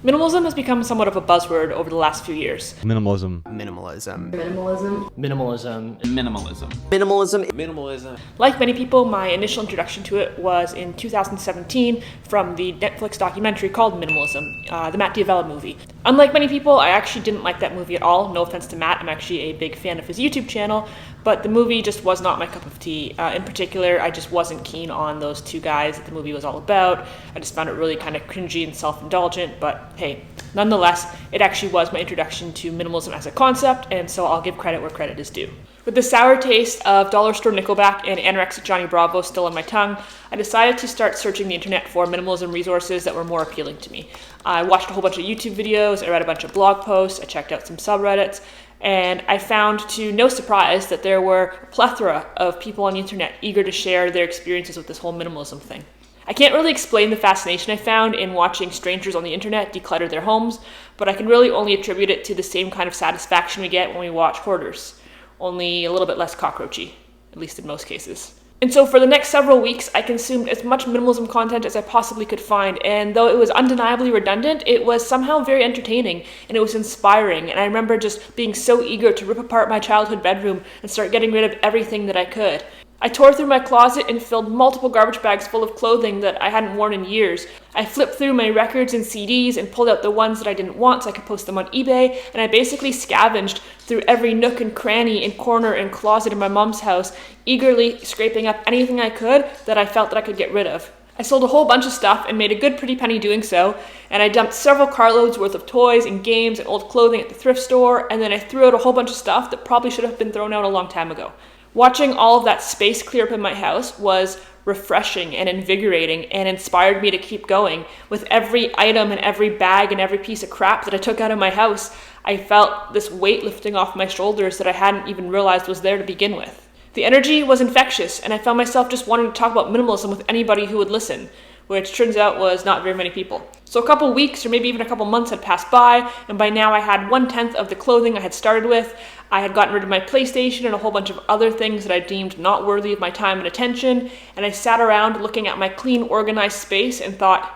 Minimalism has become somewhat of a buzzword over the last few years. Minimalism. Minimalism. Minimalism. Minimalism. Minimalism. Minimalism. Minimalism. Like many people, my initial introduction to it was in 2017 from the Netflix documentary called Minimalism, the Matt D'Avella movie. Unlike many people, I actually didn't like that movie at all. No offense to Matt, I'm actually a big fan of his YouTube channel, but the movie just was not my cup of tea. In particular, I just wasn't keen on those two guys that the movie was all about. I just found it really kind of cringy and self-indulgent, but hey, nonetheless, it actually was my introduction to minimalism as a concept, and so I'll give credit where credit is due. With the sour taste of Dollar Store Nickelback and anorexic Johnny Bravo still on my tongue, I decided to start searching the internet for minimalism resources that were more appealing to me. I watched a whole bunch of YouTube videos, I read a bunch of blog posts, I checked out some subreddits, and I found, to no surprise, that there were a plethora of people on the internet eager to share their experiences with this whole minimalism thing. I can't really explain the fascination I found in watching strangers on the internet declutter their homes, but I can really only attribute it to the same kind of satisfaction we get when we watch hoarders, only a little bit less cockroachy, at least in most cases. And so for the next several weeks, I consumed as much minimalism content as I possibly could find, and though it was undeniably redundant, it was somehow very entertaining, and it was inspiring, and I remember just being so eager to rip apart my childhood bedroom and start getting rid of everything that I could. I tore through my closet and filled multiple garbage bags full of clothing that I hadn't worn in years. I flipped through my records and CDs and pulled out the ones that I didn't want so I could post them on eBay, and I basically scavenged through every nook and cranny and corner and closet in my mom's house, eagerly scraping up anything I could that I felt that I could get rid of. I sold a whole bunch of stuff and made a good pretty penny doing so, and I dumped several carloads worth of toys and games and old clothing at the thrift store, and then I threw out a whole bunch of stuff that probably should have been thrown out a long time ago. Watching all of that space clear up in my house was refreshing and invigorating and inspired me to keep going. With every item and every bag and every piece of crap that I took out of my house, I felt this weight lifting off my shoulders that I hadn't even realized was there to begin with. The energy was infectious, and I found myself just wanting to talk about minimalism with anybody who would listen, which turns out was not very many people. So a couple weeks or maybe even a couple months had passed by, and by now I had 1/10 of the clothing I had started with. I had gotten rid of my PlayStation and a whole bunch of other things that I deemed not worthy of my time and attention, and I sat around looking at my clean, organized space and thought,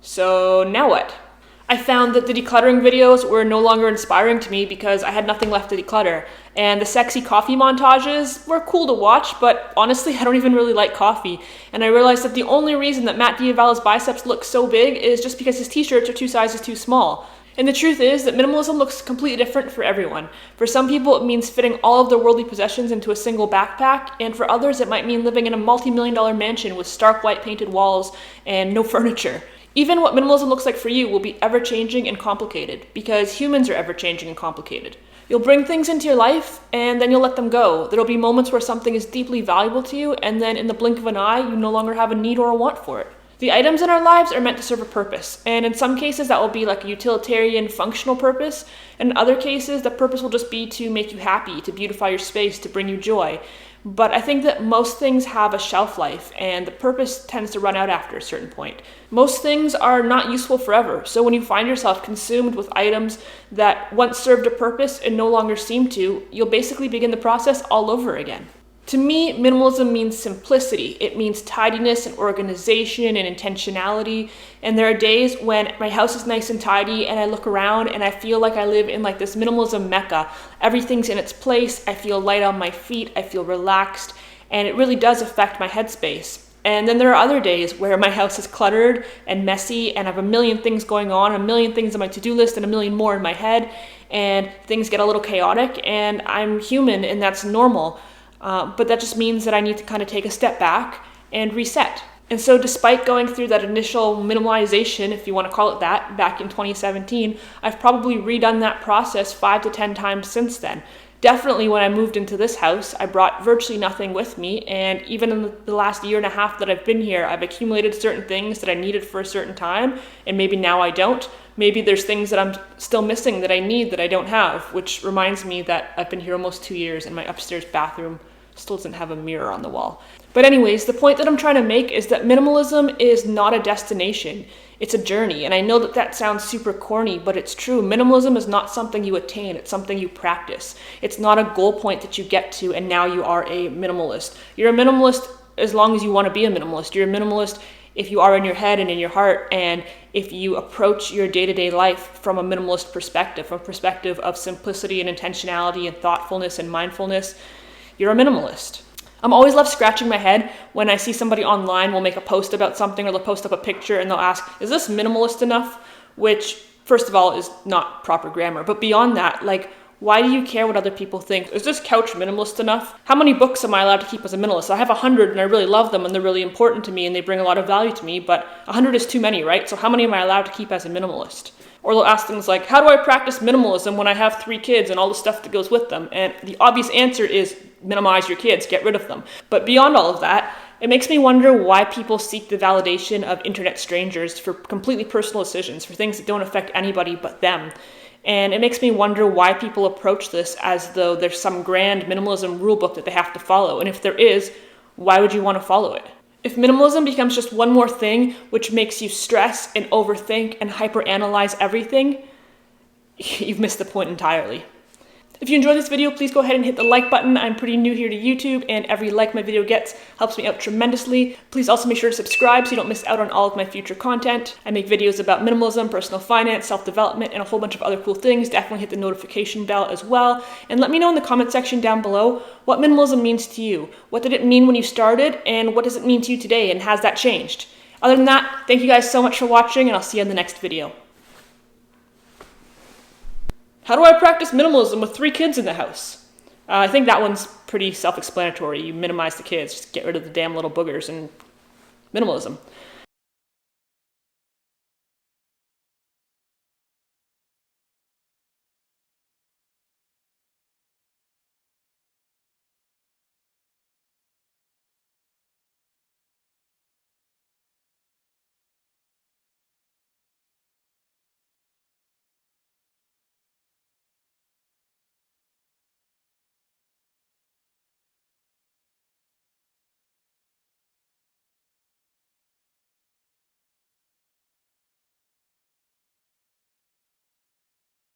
so now what? I found that the decluttering videos were no longer inspiring to me because I had nothing left to declutter, and the sexy coffee montages were cool to watch, but honestly I don't even really like coffee, and I realized that the only reason that Matt D'Avella's biceps look so big is just because his t-shirts are 2 sizes too small. And the truth is that minimalism looks completely different for everyone. For some people, it means fitting all of their worldly possessions into a single backpack, and for others, it might mean living in a multi-million-dollar mansion with stark white painted walls and no furniture. Even what minimalism looks like for you will be ever-changing and complicated, because humans are ever-changing and complicated. You'll bring things into your life, and then you'll let them go. There'll be moments where something is deeply valuable to you, and then in the blink of an eye, you no longer have a need or a want for it. The items in our lives are meant to serve a purpose, and in some cases that will be like a utilitarian, functional purpose. In other cases, the purpose will just be to make you happy, to beautify your space, to bring you joy. But I think that most things have a shelf life, and the purpose tends to run out after a certain point. Most things are not useful forever, so when you find yourself consumed with items that once served a purpose and no longer seem to, you'll basically begin the process all over again. To me, minimalism means simplicity. It means tidiness and organization and intentionality. And there are days when my house is nice and tidy and I look around and I feel like I live in like this minimalism mecca. Everything's in its place. I feel light on my feet. I feel relaxed. And it really does affect my headspace. And then there are other days where my house is cluttered and messy and I have a million things going on, a million things on my to-do list and a million more in my head. And things get a little chaotic and I'm human and that's normal. But that just means that I need to kind of take a step back and reset. And so despite going through that initial minimalization, if you want to call it that, back in 2017, I've probably redone that process 5 to 10 times since then. Definitely when I moved into this house, I brought virtually nothing with me, and even in the last year and a half that I've been here, I've accumulated certain things that I needed for a certain time, and maybe now I don't. Maybe there's things that I'm still missing that I need that I don't have, which reminds me that I've been here almost 2 years and my upstairs bathroom still doesn't have a mirror on the wall. But anyways, the point that I'm trying to make is that minimalism is not a destination. It's a journey. And I know that that sounds super corny, but it's true. Minimalism is not something you attain. It's something you practice. It's not a goal point that you get to and now you are a minimalist. You're a minimalist as long as you want to be a minimalist. You're a minimalist if you are in your head and in your heart, and if you approach your day-to-day life from a minimalist perspective, from a perspective of simplicity and intentionality and thoughtfulness and mindfulness, you're a minimalist. I'm always left scratching my head when I see somebody online will make a post about something, or they'll post up a picture and they'll ask, is this minimalist enough? Which, first of all, is not proper grammar. But beyond that, like, why do you care what other people think? Is this couch minimalist enough? How many books am I allowed to keep as a minimalist? I have 100 and I really love them and they're really important to me and they bring a lot of value to me, but 100 is too many, right? So how many am I allowed to keep as a minimalist? Or they'll ask things like, how do I practice minimalism when I have 3 kids and all the stuff that goes with them? And the obvious answer is minimize your kids, get rid of them. But beyond all of that, it makes me wonder why people seek the validation of internet strangers for completely personal decisions, for things that don't affect anybody but them. And it makes me wonder why people approach this as though there's some grand minimalism rulebook that they have to follow. And if there is, why would you want to follow it? If minimalism becomes just one more thing which makes you stress and overthink and hyperanalyze everything, you've missed the point entirely. If you enjoyed this video, please go ahead and hit the like button. I'm pretty new here to YouTube, and every like my video gets helps me out tremendously. Please also make sure to subscribe so you don't miss out on all of my future content. I make videos about minimalism, personal finance, self-development, and a whole bunch of other cool things. Definitely hit the notification bell as well. And let me know in the comment section down below what minimalism means to you. What did it mean when you started, and what does it mean to you today, and has that changed? Other than that, thank you guys so much for watching, and I'll see you in the next video. How do I practice minimalism with 3 kids in the house? I think that one's pretty self-explanatory. You minimize the kids, just get rid of the damn little boogers, and minimalism.